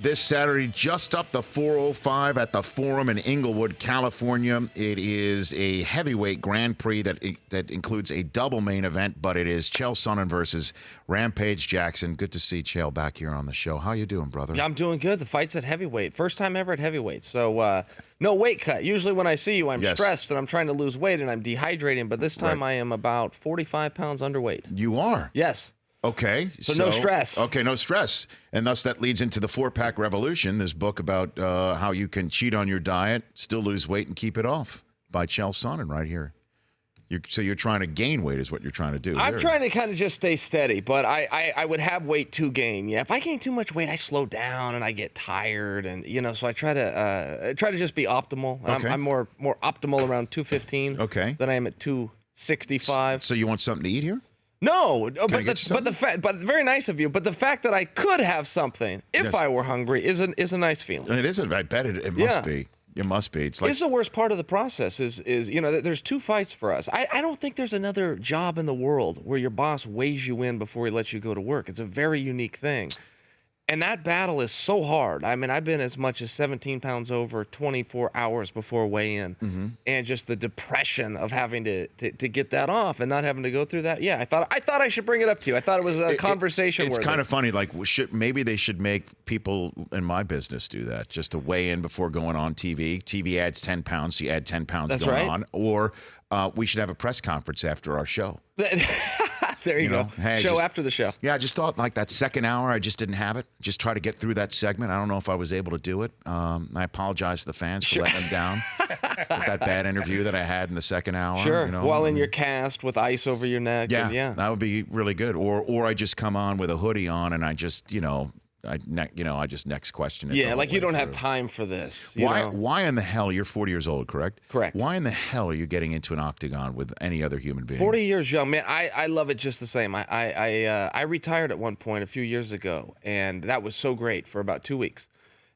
This Saturday, just up the 405 at the Forum in Inglewood, California. It is a heavyweight Grand Prix that includes a double main event, but it is Chael Sonnen versus Rampage Jackson. Good to see Chael back here on the show. How you doing, brother? Yeah, I'm doing good. The fight's at heavyweight. First time ever at heavyweight. So no weight cut. Usually when I see you, I'm stressed and I'm trying to lose weight and I'm dehydrating, but this time I am about 45 pounds underweight. You are? Yes. Okay. So no stress. Okay, no stress. And thus that leads into the 4-Pack Revolution, this book about how you can cheat on your diet, still lose weight, and keep it off by Chael Sonnen right here. So you're trying to gain weight is what you're trying to do. I'm trying to kind of just stay steady, but I would have weight to gain. Yeah, if I gain too much weight, I slow down and I get tired, and so I try to just be optimal. And Okay. I'm more optimal around 215 than I am at 265. So you want something to eat here? No, but very nice of you. But the fact that I could have something if I were hungry is a nice feeling. It is. I bet it must be. It must be. It's like the worst part of the process is there's two fights for us. I don't think there's another job in the world where your boss weighs you in before he lets you go to work. It's a very unique thing. And that battle is so hard. I mean, I've been as much as 17 pounds over 24 hours before weigh-in, and just the depression of having to get that off and not having to go through that. Yeah, I thought I should bring it up to you. I thought it was a conversation. It's kind of funny. Like, maybe they should make people in my business do that, just to weigh in before going on TV. TV adds 10 pounds, so you add 10 pounds going on. Or we should have a press conference after our show. There you go. Hey, after the show. Yeah, I just thought like that second hour, I just didn't have it. Just try to get through that segment. I don't know if I was able to do it. I apologize to the fans for letting them down with that bad interview that I had in the second hour. Sure. While in your cast with ice over your neck. Yeah, that would be really good. Or I just come on with a hoodie on and I just, I just next question it. Yeah, like you don't have time for this. Why in the hell, you're 40 years old, correct? Correct. Why in the hell are you getting into an octagon with any other human being? 40 years young, man. I love it just the same. I retired at one point a few years ago, and that was so great for about 2 weeks,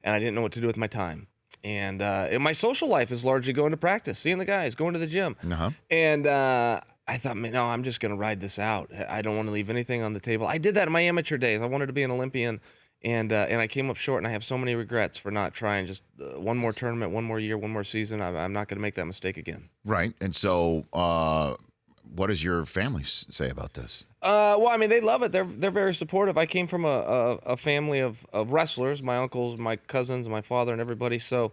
and I didn't know what to do with my time. And my social life is largely going to practice, seeing the guys, going to the gym. And I thought, man, no, I'm just going to ride this out. I don't want to leave anything on the table. I did that in my amateur days. I wanted to be an Olympian. And I came up short, and I have so many regrets for not trying. Just one more tournament, one more year, one more season. I'm not going to make that mistake again. Right. And so what does your family say about this? Well, I mean, they love it. They're very supportive. I came from a family of wrestlers, my uncles, my cousins, my father, and everybody. So,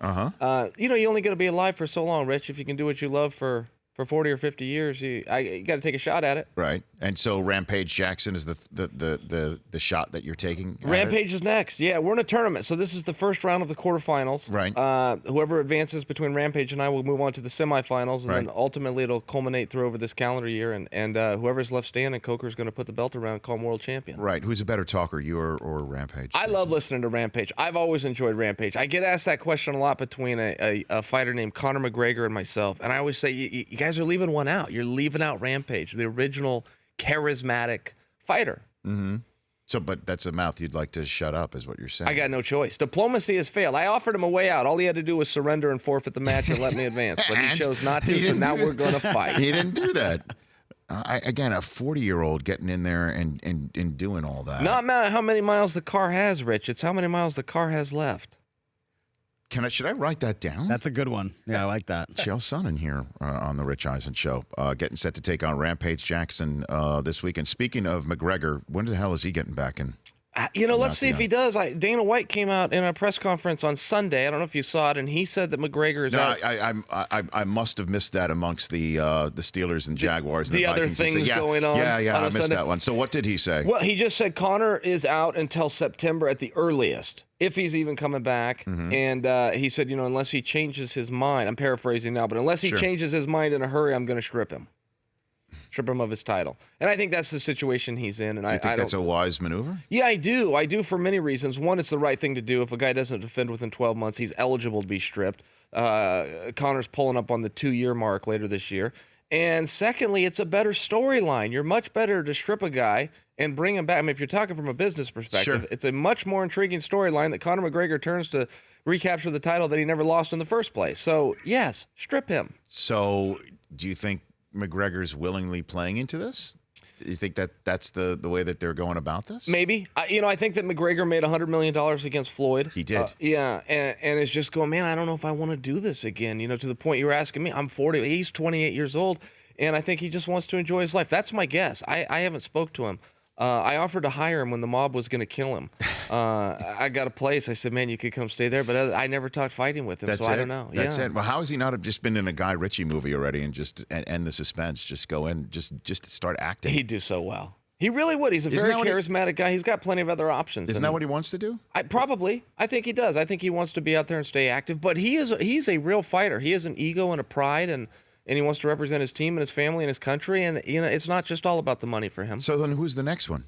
you only got to be alive for so long, Rich. If you can do what you love for 40 or 50 years, you got to take a shot at it. Right. And so Rampage Jackson is the shot that you're taking? Rampage is next. Yeah, we're in a tournament. So this is the first round of the quarterfinals. Right. Whoever advances between Rampage and I will move on to the semifinals. And then ultimately it'll culminate through over this calendar year. And whoever's left standing, Coker's going to put the belt around, call him world champion. Right. Who's a better talker, you or Rampage? I love listening to Rampage. I've always enjoyed Rampage. I get asked that question a lot between a fighter named Conor McGregor and myself. And I always say, you guys are leaving one out. You're leaving out Rampage, the original charismatic fighter. So, but that's a mouth you'd like to shut up, is what you're saying. I got no choice. Diplomacy has failed. I offered him a way out. All he had to do was surrender and forfeit the match and let me advance. But he chose not to, so now we're going to fight. He didn't do that. Again, a 40-year-old getting in there and doing all that. Not how many miles the car has, Rich. It's how many miles the car has left. Should I write that down? That's a good one. Yeah, I like that. Chael Sonnen here on the Rich Eisen Show, getting set to take on Rampage Jackson this weekend. Speaking of McGregor, when the hell is he getting back in? Let's see if he does. Dana White came out in a press conference on Sunday. I don't know if you saw it, and he said that McGregor is out. I must have missed that amongst the Steelers and Jaguars. The other things going on. Yeah, on I missed Sunday. that one. So what did he say? Well, he just said Conor is out until September at the earliest, if he's even coming back. And he said, unless he changes his mind, I'm paraphrasing now, but unless he changes his mind in a hurry, I'm going to strip him of his title. And I think that's the situation he's in. And I think that's a wise maneuver? Yeah, I do. I do for many reasons. One, it's the right thing to do. If a guy doesn't defend within 12 months, he's eligible to be stripped. Conor's pulling up on the 2-year mark later this year. And secondly, it's a better storyline. You're much better to strip a guy and bring him back. I mean, if you're talking from a business perspective, it's a much more intriguing storyline that Conor McGregor turns to recapture the title that he never lost in the first place. So, yes, strip him. So, do you think McGregor's willingly playing into this? You think that's the way that they're going about this? Maybe. I think that McGregor made $100 million against Floyd. He did. Yeah, and it's just going, man, I don't know if I want to do this again. To the point you were asking me. I'm 40. He's 28 years old, and I think he just wants to enjoy his life. That's my guess. I haven't spoke to him. I offered to hire him when the mob was going to kill him. I got a place. I said, man, you could come stay there. But I never talked fighting with him, I don't know. That's it. Well, how has he not have just been in a Guy Ritchie movie already and just end the suspense? Just go in, just start acting. He'd do so well. He really would. He's a very charismatic guy. He's got plenty of other options. Isn't that what he wants to do? Probably. I think he does. I think he wants to be out there and stay active. But he's a real fighter. He has an ego and a pride, and he wants to represent his team and his family and his country. And it's not just all about the money for him. So then, who's the next one?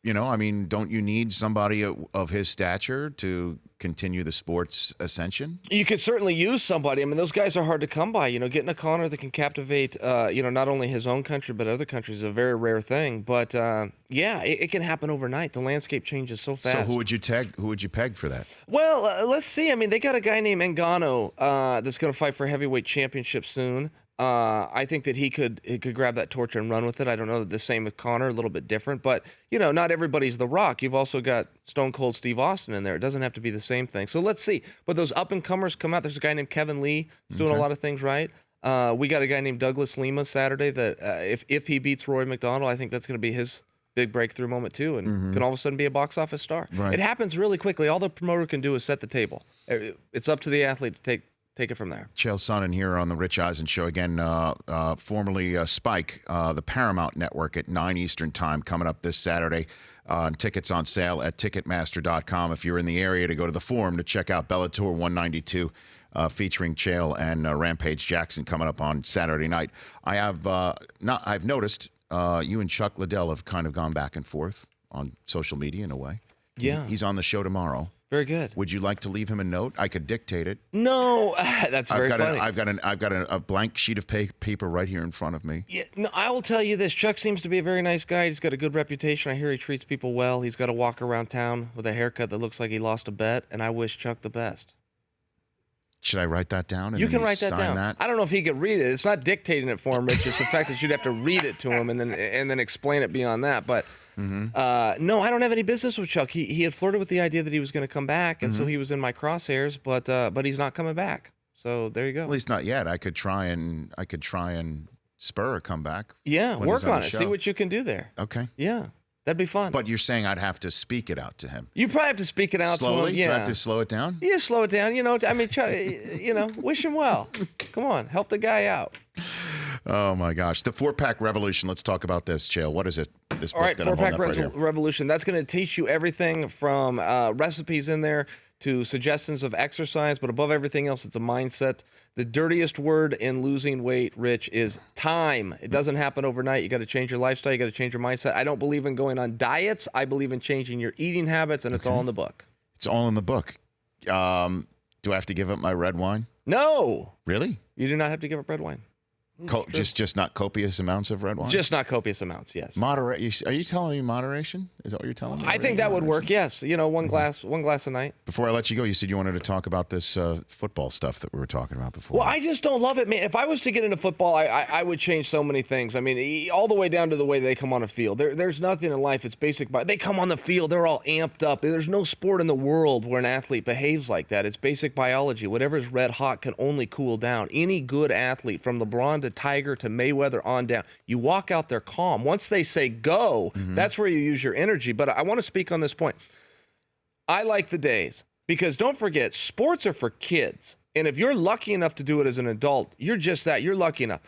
Don't you need somebody of his stature to continue the sports ascension? You could certainly use somebody. I mean, those guys are hard to come by. Getting a Conor that can captivate, not only his own country but other countries is a very rare thing. But it can happen overnight. The landscape changes so fast. So who would you peg for that? Well, let's see. I mean, they got a guy named Ngannou that's going to fight for a heavyweight championship soon. I think that he could grab that torch and run with it. I don't know that the same with Conor, a little bit different, but not everybody's The Rock. You've also got Stone Cold Steve Austin in there. It doesn't have to be the same thing. So let's see. But those up and comers come out. There's a guy named Kevin Lee who's doing a lot of things right. We got a guy named Douglas Lima Saturday that if he beats Roy McDonald, I think that's going to be his big breakthrough moment too, and can all of a sudden be a box office star. Right. It happens really quickly. All the promoter can do is set the table. It's up to the athlete to take it from there. Chael Sonnen here on the Rich Eisen Show again, formerly Spike, the Paramount Network at 9 Eastern Time, coming up this Saturday. Tickets on sale at Ticketmaster.com. If you're in the area, to go to the forum to check out Bellator 192, featuring Chael and Rampage Jackson coming up on Saturday night. I've noticed you and Chuck Liddell have kind of gone back and forth on social media in a way. Yeah, he's on the show tomorrow. Very good. Would you like to leave him a note? I could dictate it. No, that's very funny. I've got a blank sheet of paper right here in front of me. Yeah, no, I will tell you this. Chuck seems to be a very nice guy. He's got a good reputation. I hear he treats people well. He's got to walk around town with a haircut that looks like he lost a bet, and I wish Chuck the best. Should I write that down? You can write that down. I don't know if he could read it. It's not dictating it for him, Rich. It's the fact that you'd have to read it to him and then explain it beyond that. But no, I don't have any business with Chuck. He had flirted with the idea that he was going to come back, and so he was in my crosshairs. But he's not coming back. So there you go. At least not yet. I could try and spur a comeback. Yeah, work on it. See what you can do there. Okay. Yeah. That'd be fun. But you're saying I'd have to speak it out to him. You probably have to speak it out slowly? to him. Yeah. Do I have to slow it down? Yeah, slow it down. I mean, wish him well. Come on, help the guy out. Oh my gosh, the 4-Pack Revolution. Let's talk about this, Chael. What is it? This book. All right, that I'm 4-Pack holding up right here. Revolution. That's going to teach you everything from recipes in there to suggestions of exercise, but above everything else, it's a mindset. The dirtiest word in losing weight, Rich, is time. It doesn't happen overnight. You got to change your lifestyle. You got to change your mindset. I don't believe in going on diets. I believe in changing your eating habits, and it's all in the book. It's all in the book. Do I have to give up my red wine? No. Really? You do not have to give up red wine. Just not copious amounts of red wine? Just not copious amounts, yes. Are you telling me moderation? Is that what you're telling me? I think that would work, yes. One glass a night. Before I let you go, you said you wanted to talk about this football stuff that we were talking about before. Well, I just don't love it, man. If I was to get into football, I would change so many things. I mean, all the way down to the way they come on a field. There's nothing in life. It's basic. They come on the field, they're all amped up. There's no sport in the world where an athlete behaves like that. It's basic biology. Whatever's red hot can only cool down. Any good athlete, from LeBron to Tiger to Mayweather on down, you walk out there calm. Once they say go, that's where you use your energy. But I want to speak on this point. I like the days, because don't forget, sports are for kids. And if you're lucky enough to do it as an adult, you're just that. You're lucky enough.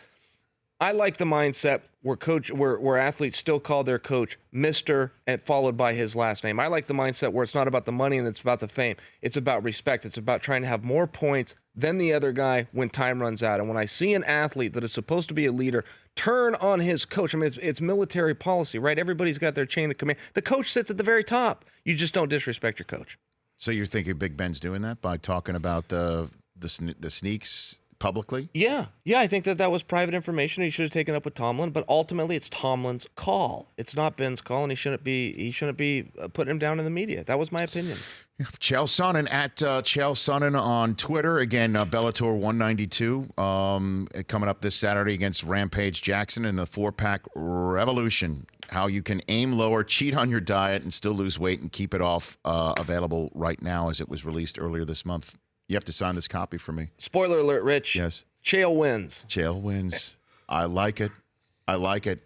I like the mindset where athletes still call their coach Mr. and followed by his last name. I like the mindset where it's not about the money and it's about the fame. It's about respect. It's about trying to have more points than the other guy when time runs out. And when I see an athlete that is supposed to be a leader turn on his coach, I mean, it's military policy, right? Everybody's got their chain of command. The coach sits at the very top. You just don't disrespect your coach. So you're thinking Big Ben's doing that by talking about the sneaks publicly? Yeah. I think that was private information. He should have taken it up with Tomlin, but ultimately it's Tomlin's call. It's not Ben's call, and he shouldn't be putting him down in the media. That was my opinion. Chael Sonnen at Chael Sonnen on Twitter. Again, Bellator 192 coming up this Saturday against Rampage Jackson in the 4-pack revolution. How you can aim lower, cheat on your diet, and still lose weight and keep it off. Available right now as it was released earlier this month. You have to sign this copy for me. Spoiler alert, Rich. Yes. Chael wins. Chael wins. I like it.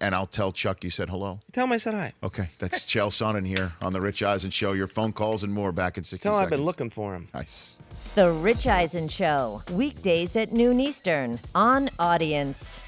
And I'll tell Chuck you said hello. Tell him I said hi. Okay. That's Chael Sonnen here on The Rich Eisen Show. Your phone calls and more back in 60 Tell him seconds. I've been looking for him. Nice. The Rich Eisen Show, weekdays at noon Eastern on Audience.